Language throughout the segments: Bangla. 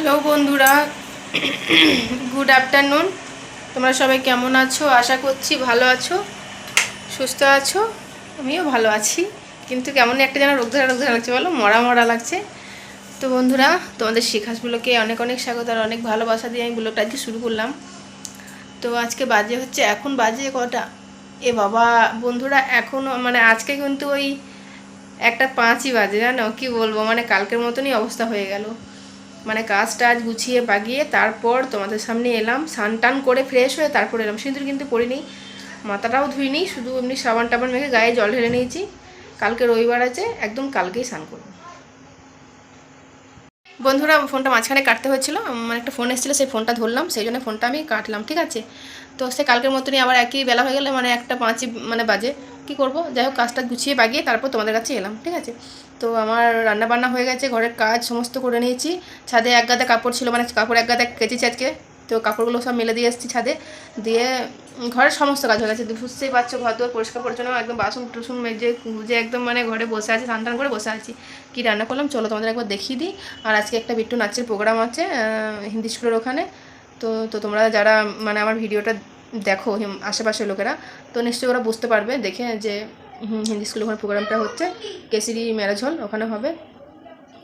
হ্যালো বন্ধুরা, গুড আফটারনুন। তোমরা সবাই কেমন আছো? আশা করছি ভালো আছো, সুস্থ আছো। আমিও ভালো আছি, কিন্তু কেমন একটা যেন রোগ ধরা লাগছে, বলো, মরা মরা লাগছে। তো বন্ধুরা, তোমাদের শিখাসগুলোকে অনেক অনেক স্বাগত আর অনেক ভালোবাসা দিয়ে আমি ব্লগটা আজকে শুরু করলাম। তো আজকে বাজে হচ্ছে, এখন বাজে কটা, এ বাবা বন্ধুরা, এখনও মানে আজকে কিন্তু ওই 1:05 বাজে, জানো কি বলবো, মানে কালকের মতনই অবস্থা হয়ে গেল। মানে কাজ টাজ গুছিয়ে বাগিয়ে তারপর তোমাদের সামনে এলাম, স্নান টান করে ফ্রেশ হয়ে তারপর এলাম। সিঁদুর কিন্তু পরিনি, মাথাটাও ধুইনি, শুধু এমনি সাবান টাবান মেখে গায়ে জল ঢেলে নিয়েছি। কালকে রবিবার আছে, একদম কালকেই স্নান করবো। বন্ধুরা, ফোনটা মাঝখানে কাটতে হয়েছিল, মানে একটা ফোন এসেছিলো, সেই ফোনটা ধরলাম, সেই জন্য ফোনটা আমি কাটলাম, ঠিক আছে। তো সে কালকের মতনই আবার একই বেলা হয়ে গেলে, মানে 1:05 মানে বাজে, কী করবো, যাই হোক কাজটা গুছিয়ে বাগিয়ে তারপর তোমাদের কাছে এলাম, ঠিক আছে। তো আমার রান্না বান্না হয়ে গেছে, ঘরের কাজ সমস্ত করে নিয়েছি। ছাদে এক গাদা কাপড় ছিল, মানে কাপড় এক গাদা কেচেছি আজকে। তো কাপড়গুলো সব মেলে দিয়ে এসেছি ছাদে, দিয়ে ঘরের সমস্ত কাজ হয়ে গেছে। বুঝতেই পারছো, ঘর দোর পরিষ্কার পরিচ্ছন্ন, একদম বাসন টুসন মেজে গুজে একদম মানে ঘরে বসে আছি, স্নান টান করে বসে আছি। কী রান্না করলাম চলো তোমাদের একবার দেখিয়ে দিই। আর আজকে একটা বিট্টু নাচের প্রোগ্রাম আছে হিন্দি স্কুলের ওখানে। তো তো তোমরা যারা মানে আমার ভিডিওটা দেখো, আশেপাশের লোকেরা, তো নিশ্চয়ই ওরা বুঝতে পারবে দেখে যে হিন্দি স্কুলের ওখানে প্রোগ্রামটা হচ্ছে, কেসরি ম্যারেজ হল ওখানে হবে।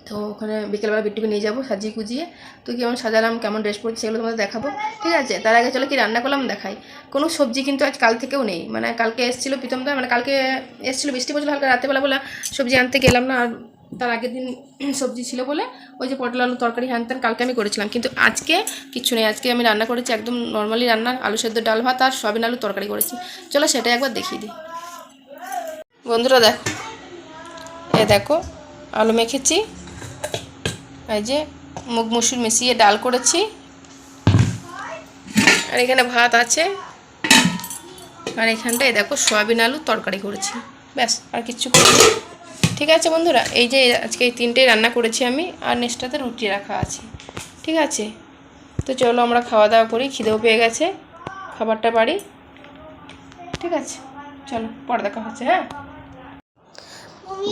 তো ওখানে বিকেলবেলা বিট্টুকে নিয়ে যাবো সাজিয়ে গুজিয়ে। তো কেমন সাজালাম, কেমন ড্রেস পরছি, সেগুলো তোমাদের দেখাবো, ঠিক আছে। তার আগে চলো কি রান্না করলাম দেখাই। কোনো সবজি কিন্তু আজ কাল থেকেও নেই, মানে কালকে এসেছিলো প্রীতমদা, মানে কালকে এসেছিলো, বৃষ্টি পড়ছিল হালকা রাতেবেলা বলে সবজি আনতে গেলাম না। আর তার আগের দিন সবজি ছিল বলে ওই যে পটল আলু তরকারি হ্যান ত্যান কালকে আমি করেছিলাম, কিন্তু আজকে কিচ্ছু নেই। আজকে আমি রান্না করেছি একদম নর্মালি রান্না, আলু সেদ্ধ ডাল ভাত আর সয়াবিন আলু তরকারি করেছি। চলো সেটাই একবার দেখিয়ে দিই। বন্ধুরা দেখো, এ দেখো আলু মেখেছি, এই যে মুগ মসুর মিশিয়ে ডাল করেছি, আর এখানে ভাত আছে, আর এখানটায় দেখো সয়াবিন আলু তরকারি করেছি, ব্যাস আর কিচ্ছু করিনি। ঠিক আছে বন্ধুরা, এই যে আজকে এই তিনটেই রান্না করেছি আমি, আর নেক্সটটাতে রুটি রাখা আছে, ঠিক আছে। তো চলো আমরা খাওয়া দাওয়া করি, খিদেও পেয়ে গেছে, খাবারটা বাড়ি, ঠিক আছে। চলো পরে দেখা হচ্ছে, হ্যাঁ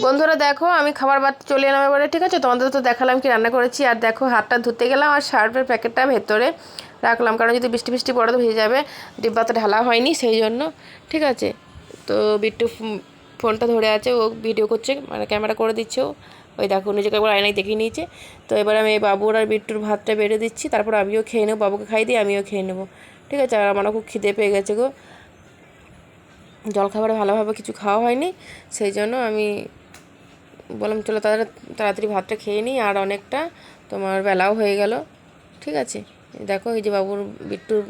বন্ধুরা। দেখো আমি খাবার বাদ চলে এলাম এবারে, ঠিক আছে। তোমাদের তো দেখালাম কি রান্না করেছি, আর দেখো হাতটা ধুতে গেলাম আর সার্ফের প্যাকেটটা ভেতরে রাখলাম, কারণ যদি বৃষ্টি বৃষ্টি পড়ে তো ভিজে যাবে, ডিব্বাতে ঢালা হয়নি সেই জন্য, ঠিক আছে। তো বিট্টু ফোনটা ধরে আছে, ও ভিডিও করছে, মানে ক্যামেরা করে দিচ্ছে ও, ওই দেখো নিজেকে একবার আয়নায় দেখিয়ে নিয়েছে। তো এবার আমি বাবুর আর বিট্টুর ভাতটা বেড়ে দিচ্ছি, তারপর আমিও খেয়ে নেবো, বাবুকে খাই দিয়ে আমিও খেয়ে নেবো, ঠিক আছে। আর আমারও খুব খিদে পেয়ে গেছে গো, জলখাবারে ভালোভাবে কিছু খাওয়া হয়নি, সেই জন্য আমি বললাম চলো তাড়াতাড়ি ভাতটা খেয়ে নিই, আর অনেকটা তোমার বেলাও হয়ে গেল, ঠিক আছে। দেখো এই যে বাবুর বিট্টুর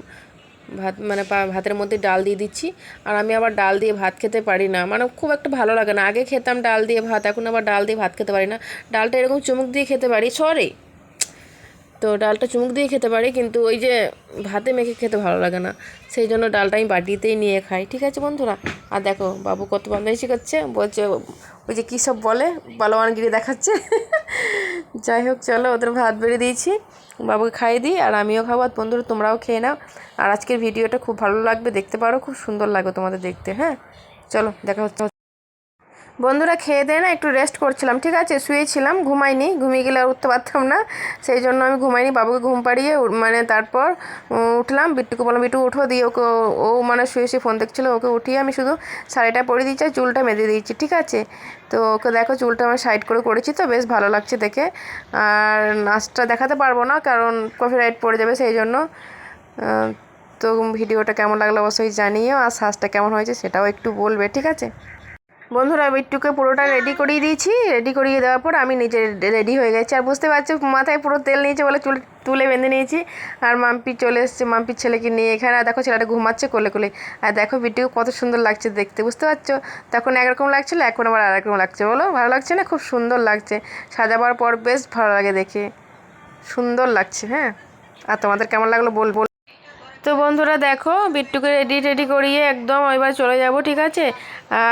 ভাত, মানে ভাতের মধ্যে ডাল দিয়ে দিচ্ছি। আর আমি আবার ডাল দিয়ে ভাত খেতে পারি না, মানে খুব একটা ভালো লাগে না। আগে খেতাম ডাল দিয়ে ভাত, এখন আবার ডাল দিয়ে ভাত খেতে পারি না। ডালটা এরকম চুমুক দিয়ে খেতে পারি, সরি, তো ডালটা চুমুক দিয়ে খেতে পারি, কিন্তু ওই যে ভাতে মেখে খেতে ভালো লাগে না, সেই জন্য ডালটা আমি বাটিতেই নিয়ে খাই, ঠিক আছে বন্ধুরা। আর দেখো বাবু কত বদমাইশি করছে, বলছে ওই যে কী সব বলে, বালওয়ানগিরি দেখাচ্ছে। যাই হোক চলো, ওদের ভাত বেড়ে দিয়েছি, বাবুকে খাইয়ে দিই আর আমিও খাবো, বন্ধুরা তোমরাও খেয়ে নাও। আর আজকের ভিডিওটা খুব ভালো লাগবে, দেখতে পারো, খুব সুন্দর লাগবে তোমাদের দেখতে, হ্যাঁ চলো দেখা হচ্ছে। বন্ধুরা খেয়ে দিয়ে না একটু রেস্ট করছিলাম, ঠিক আছে, শুয়েছিলাম, ঘুমাইনি, ঘুমিয়ে গেলে আর উঠতে পারতাম না, সেই জন্য আমি ঘুমাইনি। বাবুকে ঘুম পাড়িয়ে মানে তারপর উঠলাম, বিট্টুকে বললাম বিট্টু উঠো, দিয়ে ওকে, ও মানে শুয়ে শুয়ে ফোন দেখছিলো, ওকে উঠিয়ে আমি শুধু শাড়িটা পরে দিয়েছি আর চুলটা বেঁধে দিয়েছি, ঠিক আছে। তো ওকে দেখো চুলটা আমার সাইড করে করেছি, তো বেশ ভালো লাগছে দেখে। আর নাচটা দেখাতে পারবো না, কারণ কপিরাইট পড়ে যাবে, সেই জন্য। তো ভিডিওটা কেমন লাগলো অবশ্যই জানিও, আর সাজটা কেমন হয়েছে সেটাও একটু বলবে, ঠিক আছে বন্ধুরা। বিট্টুকে পুরোটা রেডি করিয়ে দিয়েছি, রেডি করিয়ে দেওয়ার পর আমি নিজে রেডি হয়ে গেছি, আর বুঝতে পারছো মাথায় পুরো তেল নিয়েছে বলে চুল তুলে বেঁধে নিয়েছি। আর মাম্পি চলে এসছে, মাম্পির ছেলেকে নিয়ে এখানে, আর দেখো ছেলেটা ঘুমাচ্ছে কোলে কোলে। আর দেখো বিট্টুকে কত সুন্দর লাগছে দেখতে, বুঝতে পারছো, তখন একরকম লাগছিলো, এখন আবার আরেকরকম লাগছে, বলো ভালো লাগছে না? খুব সুন্দর লাগছে, সাজাবার পর বেশ ভালো লাগে দেখে, সুন্দর লাগছে, হ্যাঁ। আর তোমাদের কেমন লাগলো বল বল। তো বন্ধুরা দেখো বিট্টুকে রেডি করিয়ে একদম এবার চলে যাব, ঠিক আছে।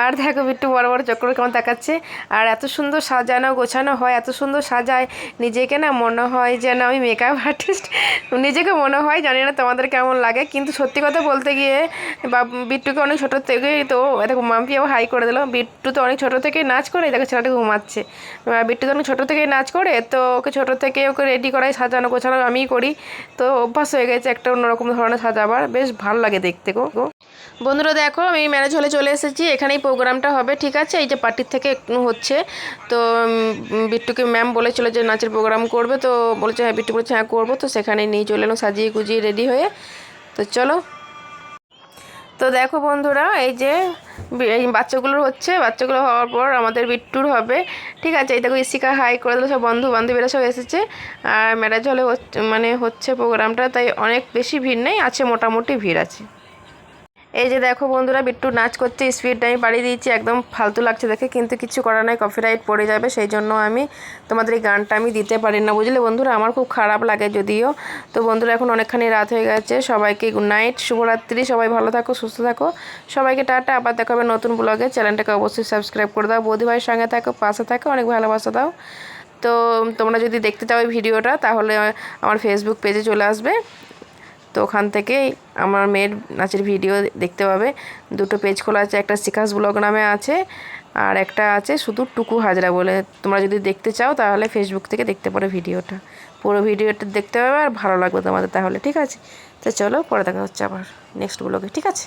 আর দেখো বিট্টু বড় বড় চক্কর কেমন তাকাচ্ছে। আর এত সুন্দর সাজানো গোছানো হয়, এত সুন্দর সাজায়, নিজেকে না মনে হয় যেন আমি মেকআপ আর্টিস্ট। নিজেকে মনে হয়, জানি না তোমাদের কেমন লাগে, কিন্তু সত্যি কথা বলতে গিয়ে বিট্টুকে অনেক ছোটো থেকেই তো দেখো মাম্পিও হাই করে দিল। বিট্টু তো অনেক ছোটো থেকেই নাচ করে, দেখো ছেলেটা ঘুমাচ্ছে। বিট্টু তো অনেক ছোটো থেকেই নাচ করে, তো ওকে ছোটো থেকে ওকে রেডি করাই সাজানো গোছানো আমিই করি। তো অভ্যাস হয়ে গেছে একটা অন্যরকম ধরনের সাজাবার, বেশ ভালো লাগে দেখতে গো। বন্ধুরা দেখো আমি ম্যারেজ হলে চলে এসেছি, এখানেই প্রোগ্রামটা হবে, ঠিক আছে। এই যে পার্টির থেকে হচ্ছে, তো বিট্টুকে ম্যাম বলেছিল যে নাচের প্রোগ্রাম করবে, তো বলেছে হ্যাঁ, বিট্টু বলেছে হ্যাঁ করবো, তো সেখানে নিয়ে চলে এলাম সাজিয়ে গুজিয়ে রেডি হয়ে। তো চলো। তো দেখো বন্ধুরা এই যে এই বাচ্চাগুলোর হচ্ছে, বাচ্চাগুলো হওয়ার পর আমাদের বিট্টুর হবে, ঠিক আছে। এই দেখো ইসিকা হাই করে দিল, সব বন্ধু বান্ধবীরা সব এসেছে। আর ম্যারেজ হলে মানে হচ্ছে প্রোগ্রামটা, তাই অনেক বেশি ভিড় নেই, আছে মোটামুটি ভিড় আছে। এই যে দেখো বন্ধুরা বিট্টু নাচ করছে, স্পিডটা আমি বাড়িয়ে দিয়েছি, একদম ফালতু লাগছে দেখে, কিন্তু কিছু করার নাই, কপিরাইট পড়ে যাবে, সেই জন্য আমি তোমাদের এই গানটা আমি দিতে পারি না, বুঝলে বন্ধুরা, আমার খুব খারাপ লাগে যদিও। তো বন্ধুরা এখন অনেকখানি রাত হয়ে গেছে, সবাইকে গুড নাইট, শুভরাত্রি, সবাই ভালো থাকো, সুস্থ থাকো, সবাইকে টাটা। আবার দেখা হবে নতুন ব্লগে, চ্যানেলটাকে অবশ্যই সাবস্ক্রাইব করে দাও, বৌদি ভাইয়ের সঙ্গে থাকো, পাশে থাকো, অনেক ভালোবাসা দাও। তো তোমরা যদি দেখতে চাও এই ভিডিওটা, তাহলে আমার ফেসবুক পেজে চলে আসবে, তো ওখান থেকেই আমার মেয়ের নাচের ভিডিও দেখতে পাবে। দুটো পেজ খোলা আছে, একটা শিখাস ব্লগ নামে আছে, আর একটা আছে শুধু টুকু হাজরা বলে। তোমরা যদি দেখতে চাও তাহলে ফেসবুক থেকে দেখতে পারো ভিডিওটা, পুরো ভিডিওটা দেখতে পাবে, আর ভালো লাগবে তোমাদের তাহলে, ঠিক আছে। তো চলো পরে দেখা হচ্ছে আবার নেক্সট ব্লগে, ঠিক আছে।